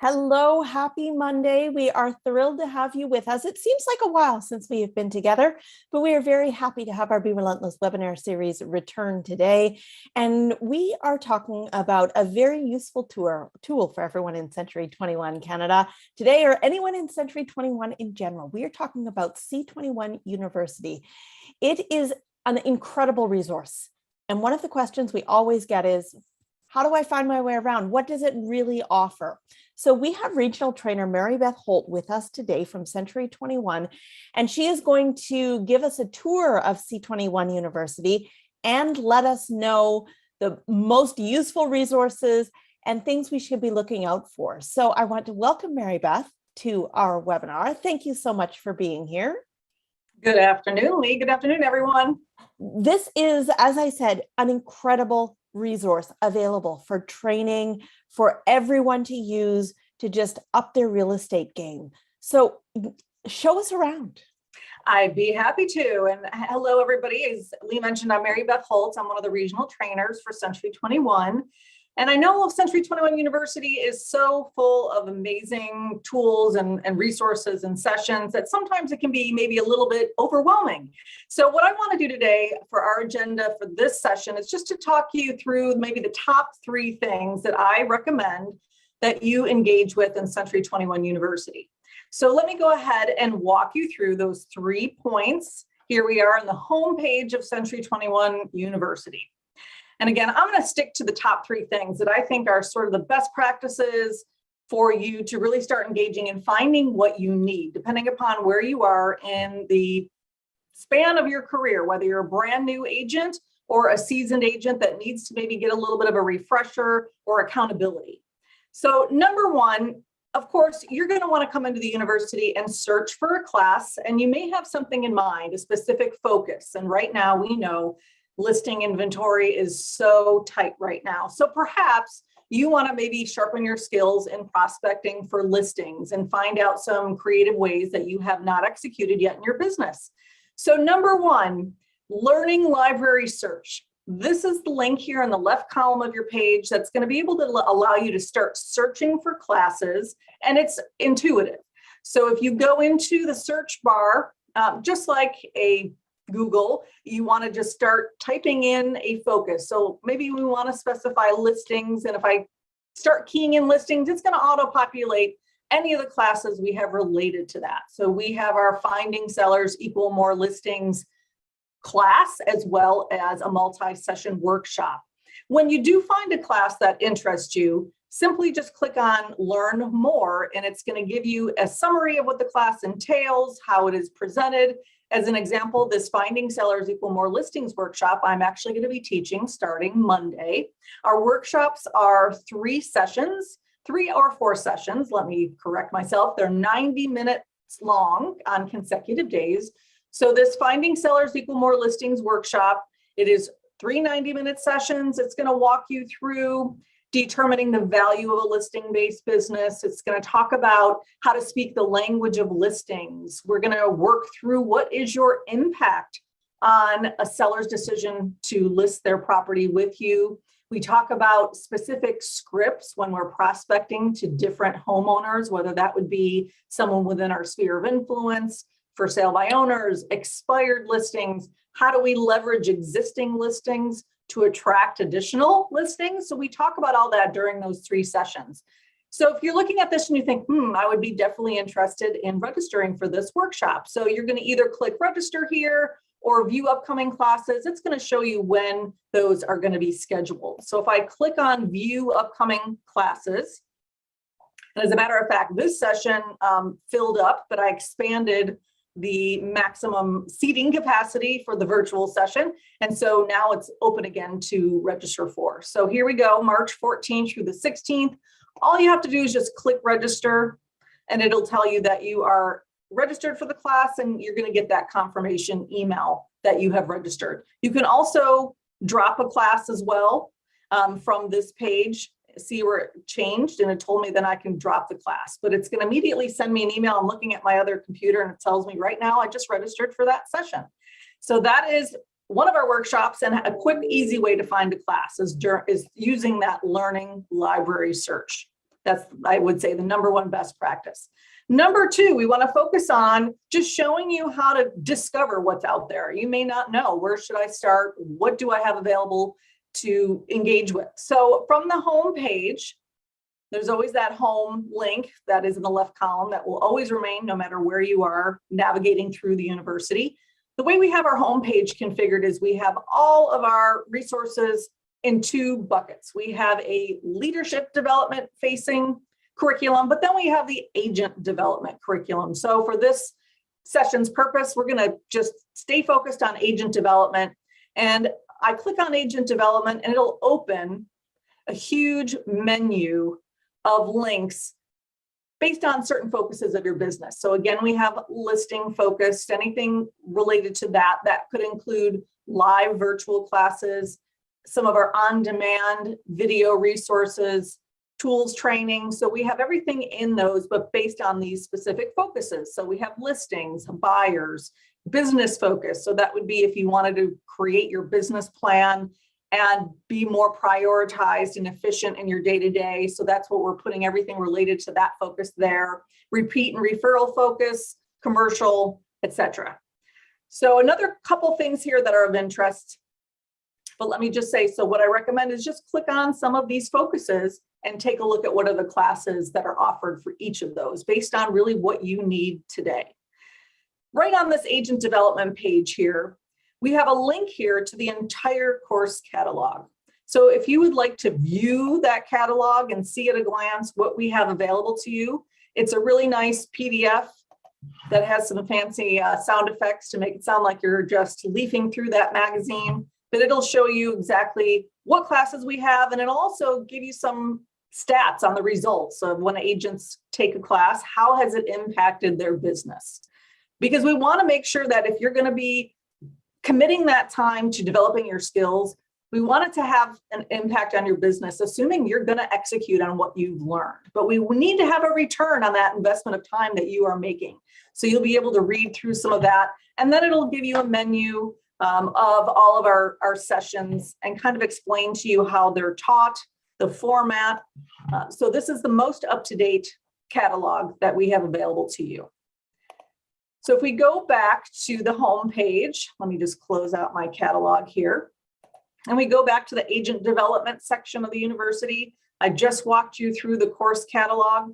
Hello, happy Monday. We are thrilled to have you with us. It seems like a while since we have been together, but we are very happy to have our Be Relentless webinar series return today. And we are talking about a very useful tool for everyone in Century 21 Canada today, or anyone in Century 21 in general. We are talking about C21 University. It is an incredible resource. And one of the questions we always get is, how do I find my way around? What does it really offer? So we have regional trainer Mary Beth Holt with us today from Century 21, and she is going to give us a tour of C21 University and let us know the most useful resources and things we should be looking out for. So I want to welcome Mary Beth to our webinar. Thank you so much for being here. Good afternoon, Lee. Good afternoon, everyone. This is, as I said, an incredible resource available for training for everyone to use to just up their real estate game. So show us around. I'd be happy to. And hello, everybody. As Lee mentioned, I'm Mary Beth Holt. I'm one of the regional trainers for Century 21. And I know Century 21 University is so full of amazing tools and resources and sessions that sometimes it can be maybe a little bit overwhelming. So what I want to do today for our agenda for this session is just to talk you through maybe the top 3 things that I recommend that you engage with in Century 21 University. So let me go ahead and walk you through those 3 points. Here we are on the homepage of Century 21 University. And again, I'm going to stick to the top 3 things that I think are sort of the best practices for you to really start engaging and finding what you need, depending upon where you are in the span of your career, whether you're a brand new agent or a seasoned agent that needs to maybe get a little bit of a refresher or accountability. So number 1, of course, you're going to want to come into the university and search for a class, and you may have something in mind, a specific focus. And right now we know listing inventory is so tight right now. So perhaps you want to maybe sharpen your skills in prospecting for listings and find out some creative ways that you have not executed yet in your business. So number 1, learning library search. This is the link here in the left column of your page that's going to be able to allow you to start searching for classes, and it's intuitive. So if you go into the search bar, just like a Google, you want to just start typing in a focus. So maybe we want to specify listings, and if I start keying in listings, it's going to auto-populate any of the classes we have related to that. So we have our Finding Sellers Equal More Listings class, as well as a multi-session workshop. When you do find a class that interests you, simply just click on Learn More, and it's going to give you a summary of what the class entails, how it is presented. As an example, this Finding Sellers Equal More Listings workshop, I'm actually going to be teaching starting Monday. Our workshops are 3 sessions, 3 or 4 sessions. Let me correct myself. They're 90 minutes long on consecutive days. So this Finding Sellers Equal More Listings workshop, it is 3 90-minute sessions. It's going to walk you through determining the value of a listing-based business. It's going to talk about how to speak the language of listings. We're going to work through what is your impact on a seller's decision to list their property with you. We talk about specific scripts when we're prospecting to different homeowners, whether that would be someone within our sphere of influence, for sale by owners, expired listings. How do we leverage existing listings to attract additional listings? So we talk about all that during those 3 sessions. So if you're looking at this and you think, I would be definitely interested in registering for this workshop. So you're going to either click register here or view upcoming classes. It's going to show you when those are going to be scheduled. So if I click on view upcoming classes, and as a matter of fact, this session filled up, but I expanded the maximum seating capacity for the virtual session. And so now it's open again to register for. So here we go, March 14th through the 16th. All you have to do is just click register, and it'll tell you that you are registered for the class, and you're going to get that confirmation email that you have registered. You can also drop a class as well from this page. See where it changed, and it told me then I can drop the class, but it's going to immediately send me an email. I'm looking at my other computer and it tells me right now I just registered for that session. So that is one of our workshops, and a quick, easy way to find a class is using that learning library search. That's, I would say, the number one best practice. Number two, we want to focus on just showing you how to discover what's out there. You may not know, where should I start? What do I have available to engage with? So from the home page, there's always that home link that is in the left column that will always remain no matter where you are navigating through the university. The way we have our home page configured is we have all of our resources in two buckets. We have a leadership development facing curriculum, but then we have the agent development curriculum. So for this session's purpose, we're going to just stay focused on agent development. And I click on agent development and it'll open a huge menu of links based on certain focuses of your business. So again, we have listing focused, anything related to that. That could include live virtual classes, some of our on-demand video resources, tools training. So we have everything in those, but based on these specific focuses. So we have listings, buyers, business focus. So that would be if you wanted to create your business plan and be more prioritized and efficient in your day-to-day. So that's what we're putting everything related to that focus there. Repeat and referral focus, commercial, etc. So another couple things here that are of interest, but let me just say, so what I recommend is just click on some of these focuses and take a look at what are the classes that are offered for each of those based on really what you need today. Right on this agent development page here, we have a link here to the entire course catalog. So if you would like to view that catalog and see at a glance what we have available to you, it's a really nice PDF that has some fancy sound effects to make it sound like you're just leafing through that magazine, but it'll show you exactly what classes we have, and it'll also give you some stats on the results of when agents take a class, how has it impacted their business? Because we want to make sure that if you're going to be committing that time to developing your skills, we want it to have an impact on your business, assuming you're going to execute on what you've learned. But we need to have a return on that investment of time that you are making. So you'll be able to read through some of that, and then it'll give you a menu of all of our sessions and kind of explain to you how they're taught, the format. So this is the most up-to-date catalog that we have available to you. So if we go back to the home page, let me just close out my catalog here. And we go back to the agent development section of the university. I just walked you through the course catalog.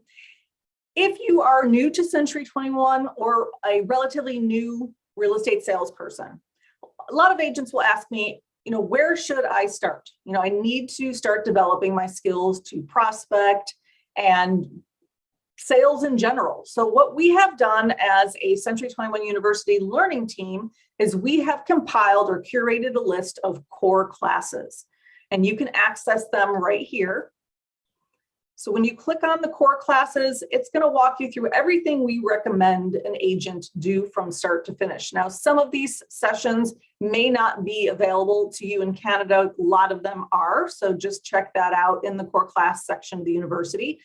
If you are new to Century 21 or a relatively new real estate salesperson, a lot of agents will ask me, where should I start? I need to start developing my skills to prospect and sales in general. So what we have done as a Century 21 University learning team is we have compiled or curated a list of core classes, and you can access them right here. So when you click on the core classes, it's going to walk you through everything we recommend an agent do from start to finish. Now, some of these sessions may not be available to you in Canada. A lot of them are, so just check that out in the core class section of the university.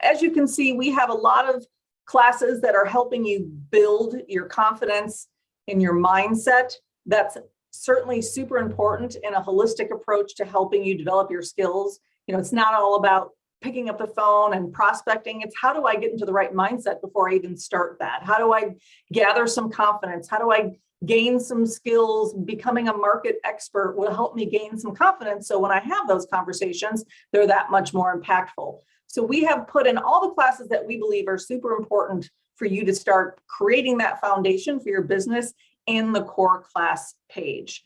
As you can see, we have a lot of classes that are helping you build your confidence in your mindset. That's certainly super important in a holistic approach to helping you develop your skills. It's not all about picking up the phone and prospecting. It's how do I get into the right mindset before I even start that? How do I gather some confidence? How do I gain some skills? Becoming a market expert will help me gain some confidence. So when I have those conversations, they're that much more impactful. So we have put in all the classes that we believe are super important for you to start creating that foundation for your business in the core class page.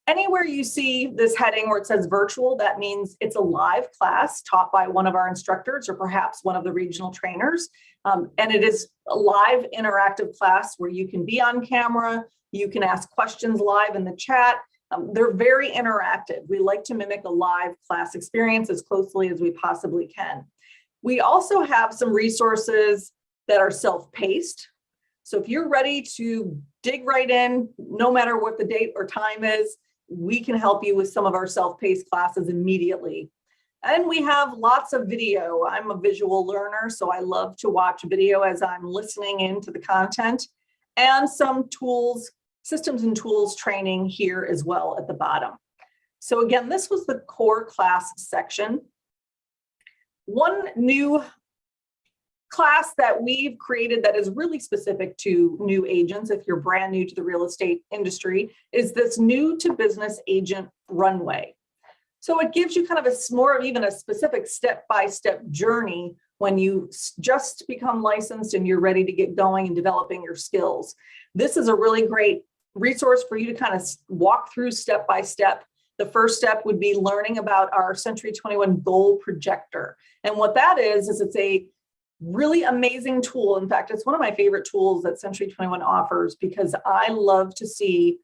Anywhere you see this heading where it says virtual, that means it's a live class taught by one of our instructors or perhaps one of the regional trainers. And it is a live interactive class where you can be on camera, you can ask questions live in the chat. They're very interactive. We like to mimic a live class experience as closely as we possibly can. We also have some resources that are self-paced. So if you're ready to dig right in, no matter what the date or time is, we can help you with some of our self-paced classes immediately. And we have lots of video. I'm a visual learner, so I love to watch video as I'm listening into the content, and some tools, systems and tools training here as well at the bottom. So again, this was the core class section. one new class that we've created that is really specific to new agents, if you're brand new to the real estate industry, is this new to business agent runway. So it gives you kind of a more of even a specific step-by-step journey when you just become licensed and you're ready to get going and developing your skills. This is a really great resource for you to kind of walk through step by step. The first step would be learning about our Century 21 Goal Projector. And what that is it's a really amazing tool. In fact, it's one of my favorite tools that Century 21 offers, because I love to see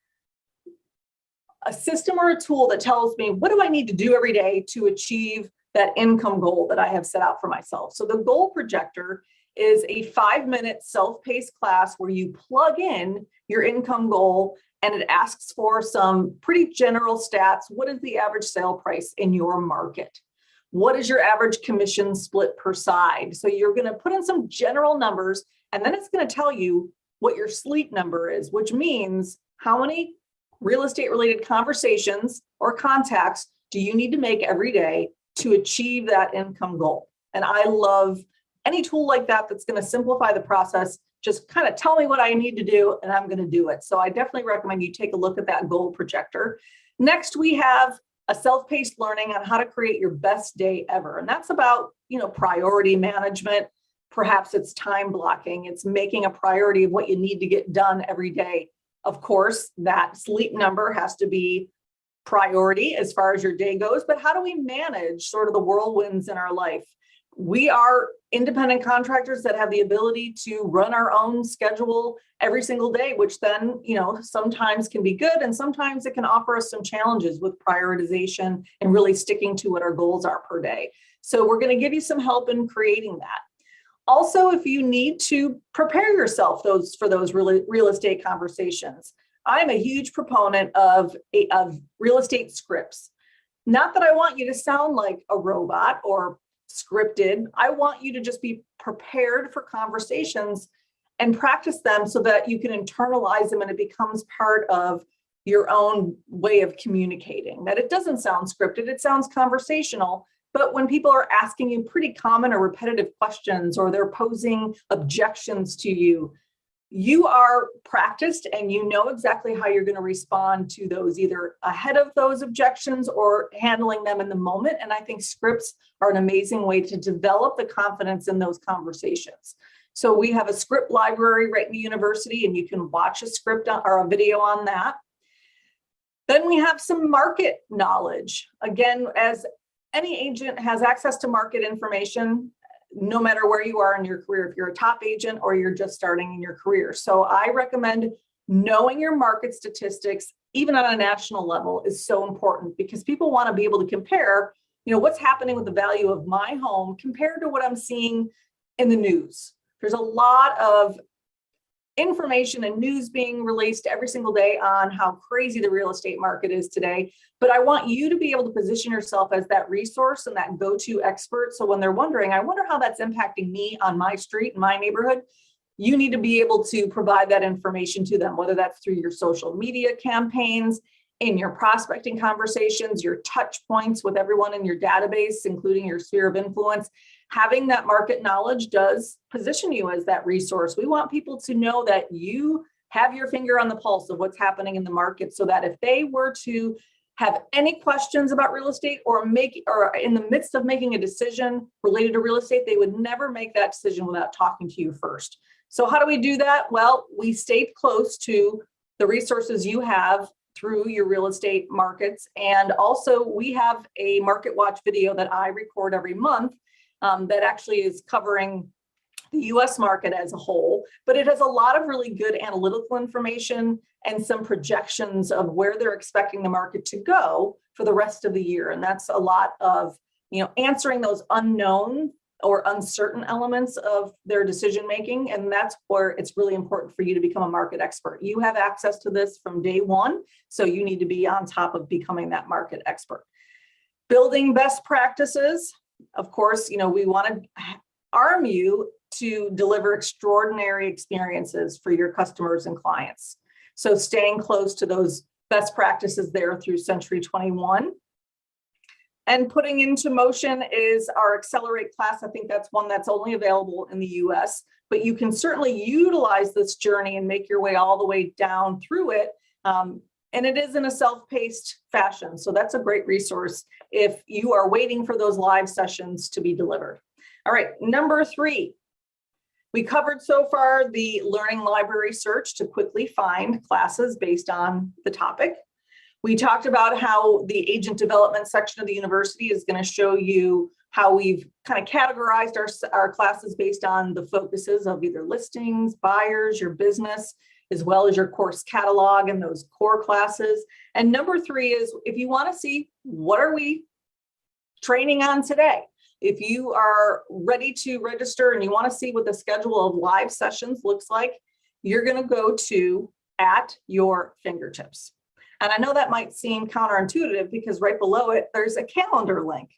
a system or a tool that tells me, what do I need to do every day to achieve that income goal that I have set out for myself? So the Goal Projector is a 5-minute self-paced class where you plug in your income goal and it asks for some pretty general stats. What is the average sale price in your market? What is your average commission split per side? So you're going to put in some general numbers, and then it's going to tell you what your sleep number is, which means how many real estate related conversations or contacts do you need to make every day to achieve that income goal. And I love any tool like that that's going to simplify the process. Just kind of tell me what I need to do and I'm going to do it. So I definitely recommend you take a look at that Goal Projector. Next, we have a self-paced learning on how to create your best day ever. And that's about, priority management. Perhaps it's time blocking. It's making a priority of what you need to get done every day. Of course, that sleep number has to be priority as far as your day goes, but how do we manage sort of the whirlwinds in our life? We are independent contractors that have the ability to run our own schedule every single day, which then, sometimes can be good. And sometimes it can offer us some challenges with prioritization and really sticking to what our goals are per day. So we're going to give you some help in creating that. Also, if you need to prepare yourself for those real estate conversations, I'm a huge proponent of real estate scripts. Not that I want you to sound like a robot or scripted. I want you to just be prepared for conversations and practice them so that you can internalize them and it becomes part of your own way of communicating. That it doesn't sound scripted, it sounds conversational. But when people are asking you pretty common or repetitive questions, or they're posing objections to you, you are practiced and you know exactly how you're going to respond to those, either ahead of those objections or handling them in the moment. And I think scripts are an amazing way to develop the confidence in those conversations. So we have a script library right in the university, and you can watch a script or a video on that. Then we have some market knowledge. Again, as any agent has access to market information, no matter where you are in your career, if you're a top agent or you're just starting in your career. So I recommend knowing your market statistics, even on a national level, is so important, because people want to be able to compare, what's happening with the value of my home compared to what I'm seeing in the news. There's a lot of information and news being released every single day on how crazy the real estate market is today. But I want you to be able to position yourself as that resource and that go-to expert. So when they're wondering, I wonder how that's impacting me on my street, in my neighborhood, you need to be able to provide that information to them, whether that's through your social media campaigns, in your prospecting conversations, your touch points with everyone in your database, including your sphere of influence. Having that market knowledge does position you as that resource. We want people to know that you have your finger on the pulse of what's happening in the market, so that if they were to have any questions about real estate or in the midst of making a decision related to real estate, they would never make that decision without talking to you first. So how do we do that? Well, we stay close to the resources you have through your real estate markets. And also we have a Market Watch video that I record every month that actually is covering the US market as a whole, but it has a lot of really good analytical information and some projections of where they're expecting the market to go for the rest of the year. And that's a lot of, answering those unknown or uncertain elements of their decision making. And that's where it's really important for you to become a market expert. You have access to this from day one, so you need to be on top of becoming that market expert. Building best practices. Of course, we want to arm you to deliver extraordinary experiences for your customers and clients. So staying close to those best practices there through Century 21. And putting into motion is our Accelerate class. I think that's one that's only available in the US, but you can certainly utilize this journey and make your way all the way down through it. And it is in a self-paced fashion. So that's a great resource if you are waiting for those live sessions to be delivered. All right, number 3. We covered so far the Learning Library search to quickly find classes based on the topic. We talked about how the agent development section of the university is going to show you how we've kind of categorized our classes based on the focuses of either listings, buyers, your business, as well as your course catalog and those core classes. And number 3 is if you want to see what are we training on today. If you are ready to register and you want to see what the schedule of live sessions looks like, you're going to go to At Your Fingertips. And I know that might seem counterintuitive because right below it, there's a calendar link.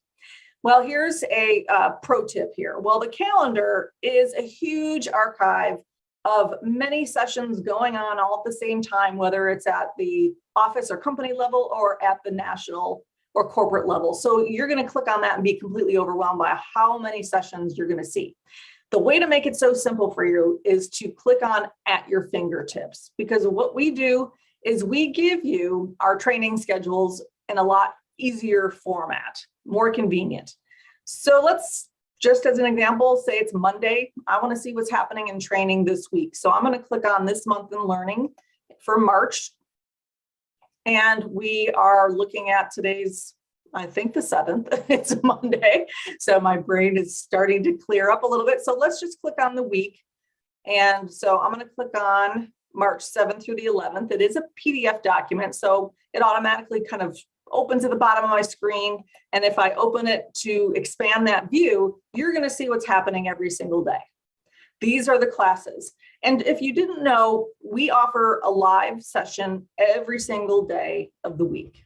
Well, here's a pro tip here. Well, the calendar is a huge archive of many sessions going on all at the same time, whether it's at the office or company level or at the national or corporate level. So you're going to click on that and be completely overwhelmed by how many sessions you're going to see. The way to make it so simple for you is to click on At Your Fingertips, because what we do is we give you our training schedules in a lot easier format, more convenient. So let's just as an example, say it's Monday. I want to see what's happening in training this week. So I'm going to click on This Month in Learning for March. And we are looking at today's, I think the 7th, it's Monday. So my brain is starting to clear up a little bit. So let's just click on the week. And so I'm going to click on March 7th through the 11th. It is a PDF document, so it automatically kind of opens at the bottom of my screen. And if I open it to expand that view, you're going to see what's happening every single day. These are the classes. And if you didn't know, we offer a live session every single day of the week.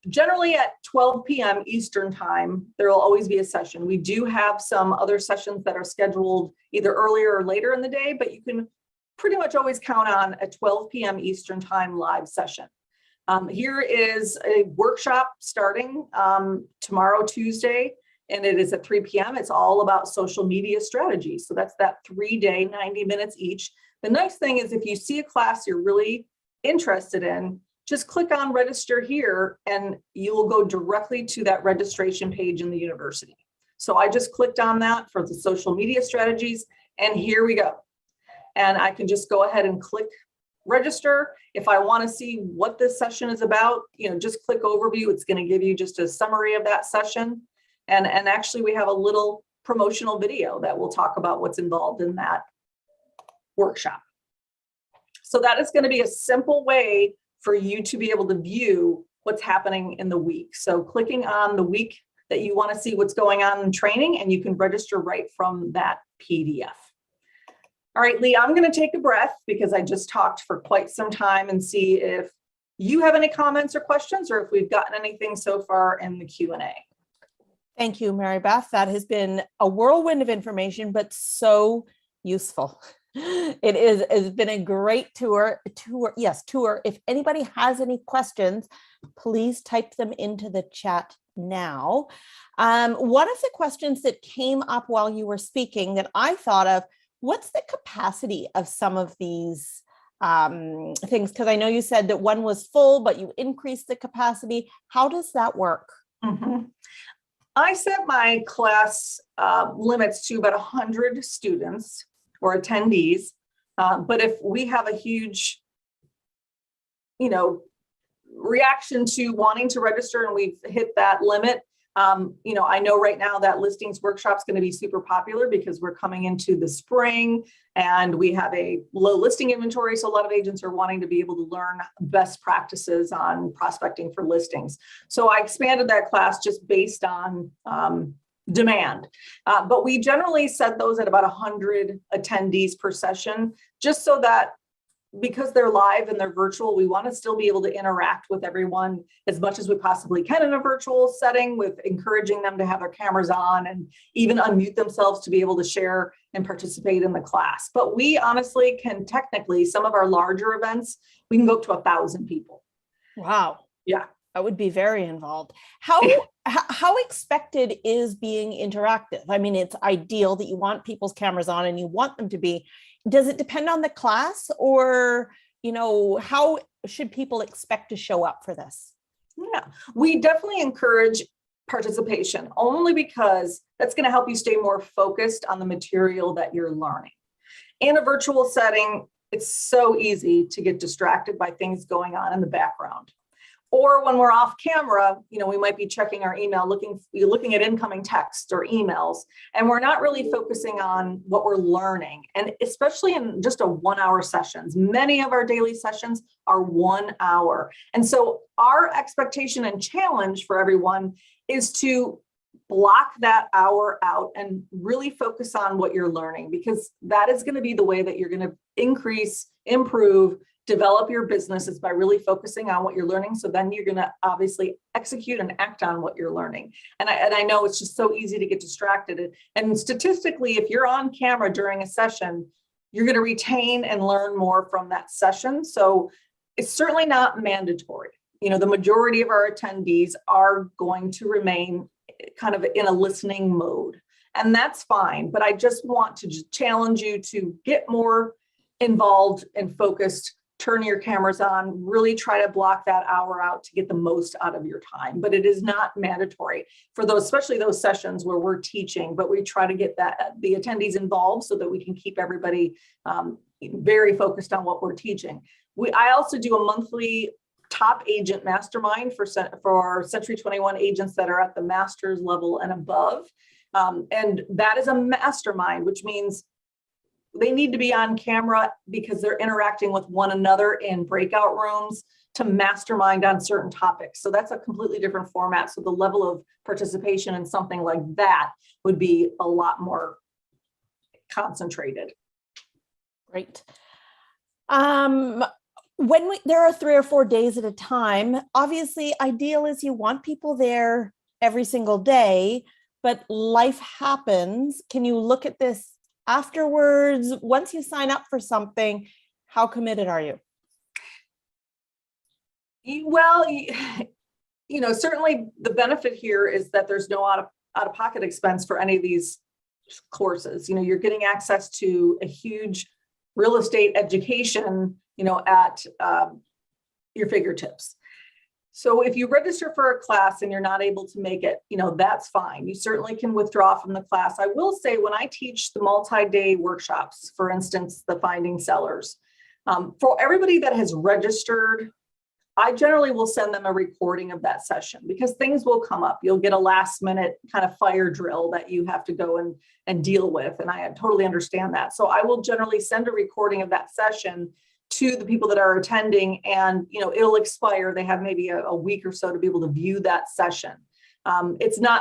Generally at 12 p.m. Eastern time, there will always be a session. We do have some other sessions that are scheduled either earlier or later in the day, but you can pretty much always count on a 12 p.m. Eastern time live session. Here is a workshop starting tomorrow, Tuesday, and it is at 3 p.m. It's all about social media strategy. So that's that 3-day, 90 minutes each. The nice thing is if you see a class you're really interested in, just click on register here and you will go directly to that registration page in the university. So I just clicked on that for the social media strategies and here we go. And I can just go ahead and click register. If I want to see what this session is about, just click overview. It's going to give you just a summary of that session. And actually we have a little promotional video that will talk about what's involved in that workshop. So that is going to be a simple way for you to be able to view what's happening in the week. So clicking on the week that you want to see what's going on in training, and you can register right from that PDF. All right, Lee, I'm going to take a breath because I just talked for quite some time and see if you have any comments or questions or if we've gotten anything so far in the Q&A. Thank you, Mary Beth. That has been a whirlwind of information, but so useful. It's been a great tour. If anybody has any questions, please type them into the chat now. One of the questions that came up while you were speaking that I thought of, what's the capacity of some of these things? Because I know you said that one was full, but you increased the capacity. How does that work? Mm-hmm. I set my class limits to about 100 students or attendees. But if we have a huge, reaction to wanting to register and we've hit that limit, I know right now that listings workshop is going to be super popular because we're coming into the spring and we have a low listing inventory. So a lot of agents are wanting to be able to learn best practices on prospecting for listings. So I expanded that class just based on demand. But we generally set those at about 100 attendees per session, just so that because they're live and they're virtual, we want to still be able to interact with everyone as much as we possibly can in a virtual setting, with encouraging them to have their cameras on and even unmute themselves to be able to share and participate in the class. But we honestly can technically, some of our larger events, we can go up to 1,000 people. Wow. Yeah. That would be very involved. How expected is being interactive? I mean, it's ideal that you want people's cameras on and you want them to be. Does it depend on the class, or, how should people expect to show up for this? Yeah, we definitely encourage participation only because that's going to help you stay more focused on the material that you're learning. In a virtual setting, it's so easy to get distracted by things going on in the background. Or when we're off camera, we might be checking our email, looking at incoming texts or emails, and we're not really focusing on what we're learning. And especially in just a 1 hour sessions, many of our daily sessions are 1 hour. And so our expectation and challenge for everyone is to block that hour out and really focus on what you're learning, because that is going to be the way that you're going to increase, improve, develop your business, is by really focusing on what you're learning. So then you're going to obviously execute and act on what you're learning. And I know it's just so easy to get distracted. And statistically, if you're on camera during a session, you're going to retain and learn more from that session. So it's certainly not mandatory. The majority of our attendees are going to remain kind of in a listening mode, and that's fine. But I just want to challenge you to get more involved and focused. Turn your cameras on, really try to block that hour out to get the most out of your time. But it is not mandatory for those, especially those sessions where we're teaching, but we try to get the attendees involved so that we can keep everybody very focused on what we're teaching. I also do a monthly top agent mastermind for Century 21 agents that are at the master's level and above. And that is a mastermind, which means they need to be on camera because they're interacting with one another in breakout rooms to mastermind on certain topics. So that's a completely different format. So the level of participation in something like that would be a lot more concentrated. Great. There are 3 or 4 days at a time, obviously ideal is you want people there every single day, but life happens. Can you look at this afterwards? Once you sign up for something, how committed are you? Well, certainly the benefit here is that there's no out-of-pocket expense for any of these courses. You're getting access to a huge real estate education, at your fingertips. So if you register for a class and you're not able to make it, that's fine. You certainly can withdraw from the class. I will say, when I teach the multi-day workshops, for instance, the Finding Sellers, for everybody that has registered, I generally will send them a recording of that session, because things will come up. You'll get a last minute kind of fire drill that you have to go and deal with. And I totally understand that. So I will generally send a recording of that session to the people that are attending, and it'll expire. They have maybe a week or so to be able to view that session.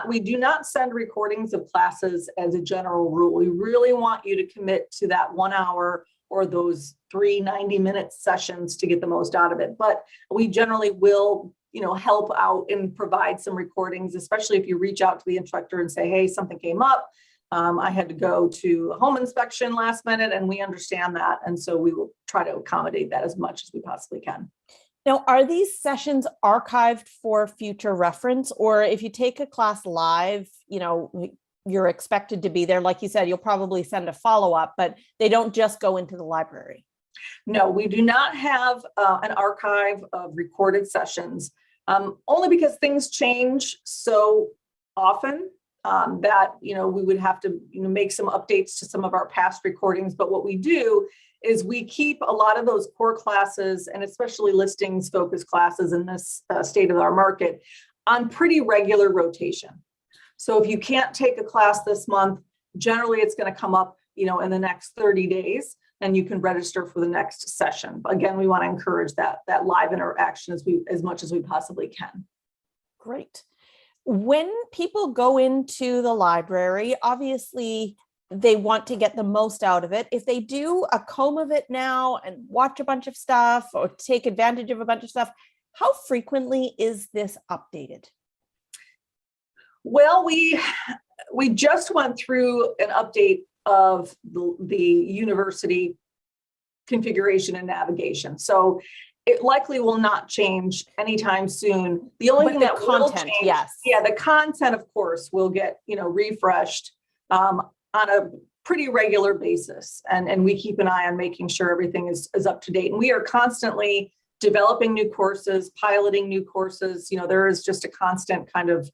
We do not send recordings of classes as a general rule. We really want you to commit to that 1 hour or those 3 90-minute sessions to get the most out of it. But we generally will, help out and provide some recordings, especially if you reach out to the instructor and say, hey, something came up. I had to go to a home inspection last minute, and we understand that. And so we will try to accommodate that as much as we possibly can. Now, are these sessions archived for future reference? Or if you take a class live, you're expected to be there, like you said, you'll probably send a follow-up, but they don't just go into the library? No, we do not have an archive of recorded sessions, only because things change so often. That we would have to make some updates to some of our past recordings. But what we do is we keep a lot of those core classes, and especially listings focused classes in this state of our market, on pretty regular rotation. So if you can't take a class this month, generally it's going to come up in the next 30 days, and you can register for the next session. Again, we want to encourage that live interaction as much as we possibly can. Great. When people go into the library, obviously they want to get the most out of it. If they do a comb of it now and watch a bunch of stuff or take advantage of a bunch of stuff, how frequently is this updated? Well, we just went through an update of the university configuration and navigation. So it likely will not change anytime soon. The only But thing the that will content, change, yes. yeah, the content, of course, will get, refreshed on a pretty regular basis. And we keep an eye on making sure everything is up to date. And we are constantly developing new courses, piloting new courses. There is just a constant kind of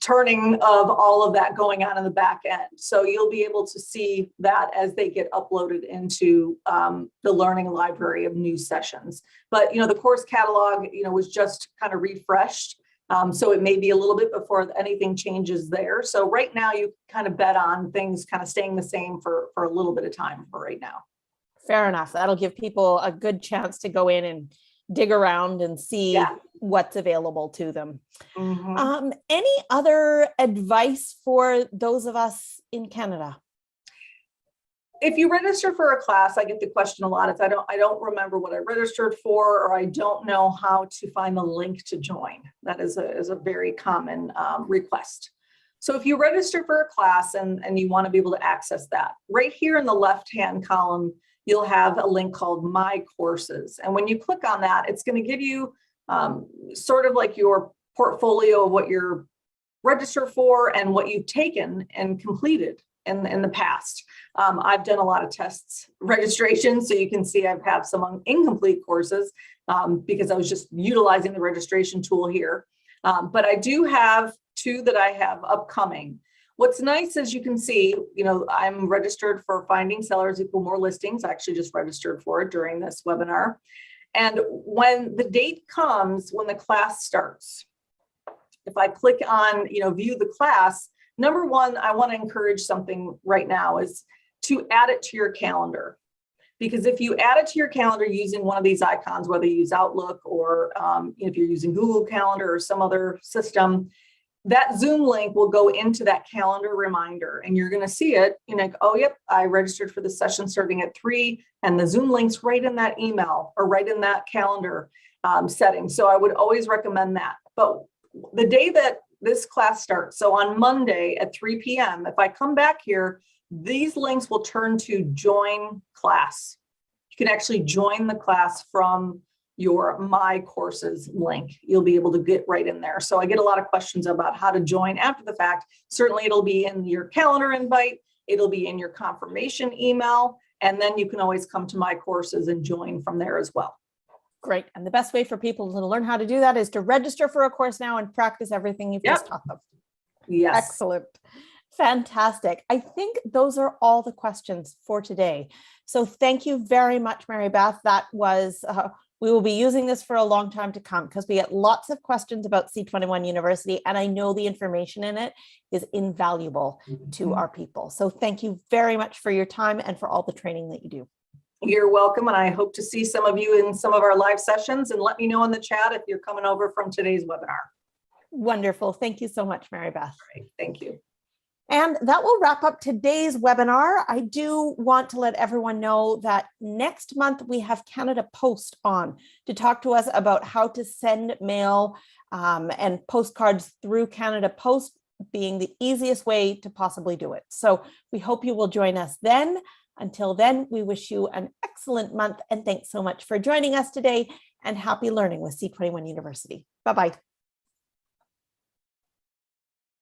turning of all of that going on in the back end. So you'll be able to see that as they get uploaded into the learning library of new sessions. But, the course catalog, was just kind of refreshed. So it may be a little bit before anything changes there. So right now you kind of bet on things kind of staying the same for a little bit of time for right now. Fair enough. That'll give people a good chance to go in and dig around and see what's available to them. Mm-hmm. Any other advice for those of us in Canada? If you register for a class, I get the question a lot. It's I don't remember what I registered for, or I don't know how to find the link to join. That is a very common request. So if you register for a class and you want to be able to access that, right here in the left-hand column, you'll have a link called My Courses. And when you click on that, it's going to give you sort of like your portfolio of what you're registered for and what you've taken and completed in the past. I've done a lot of tests registration, so you can see I have some incomplete courses because I was just utilizing the registration tool here. But I do have 2 that I have upcoming. What's nice is you can see, I'm registered for Finding Sellers Equal More Listings. I actually just registered for it during this webinar. And when the date comes, when the class starts, if I click on, view the class, number one, I want to encourage something right now is to add it to your calendar. Because if you add it to your calendar using one of these icons, whether you use Outlook or if you're using Google Calendar or some other system, that Zoom link will go into that calendar reminder and you're going to see it. Oh, yep, I registered for the session starting at 3 and the Zoom link's right in that email or right in that calendar setting. So I would always recommend that. But the day that this class starts, so on Monday at 3 p.m., if I come back here, these links will turn to join class. You can actually join the class from your My Courses link. You'll be able to get right in there. So I get a lot of questions about how to join after the fact. Certainly it'll be in your calendar invite. It'll be in your confirmation email. And then you can always come to My Courses and join from there as well. Great. And the best way for people to learn how to do that is to register for a course now and practice everything you've just taught them. Yes. Excellent. Fantastic. I think those are all the questions for today. So thank you very much, Mary Beth. That was, we will be using this for a long time to come because we get lots of questions about C21 University, and I know the information in it is invaluable to our people. So thank you very much for your time and for all the training that you do. You're welcome. And I hope to see some of you in some of our live sessions, and let me know in the chat if you're coming over from today's webinar. Wonderful. Thank you so much, Mary Beth. Great. Thank you. And that will wrap up today's webinar. I do want to let everyone know that next month we have Canada Post on to talk to us about how to send mail and postcards through Canada Post being the easiest way to possibly do it. So we hope you will join us then. Until then, we wish you an excellent month and thanks so much for joining us today, and happy learning with C21 University. Bye-bye.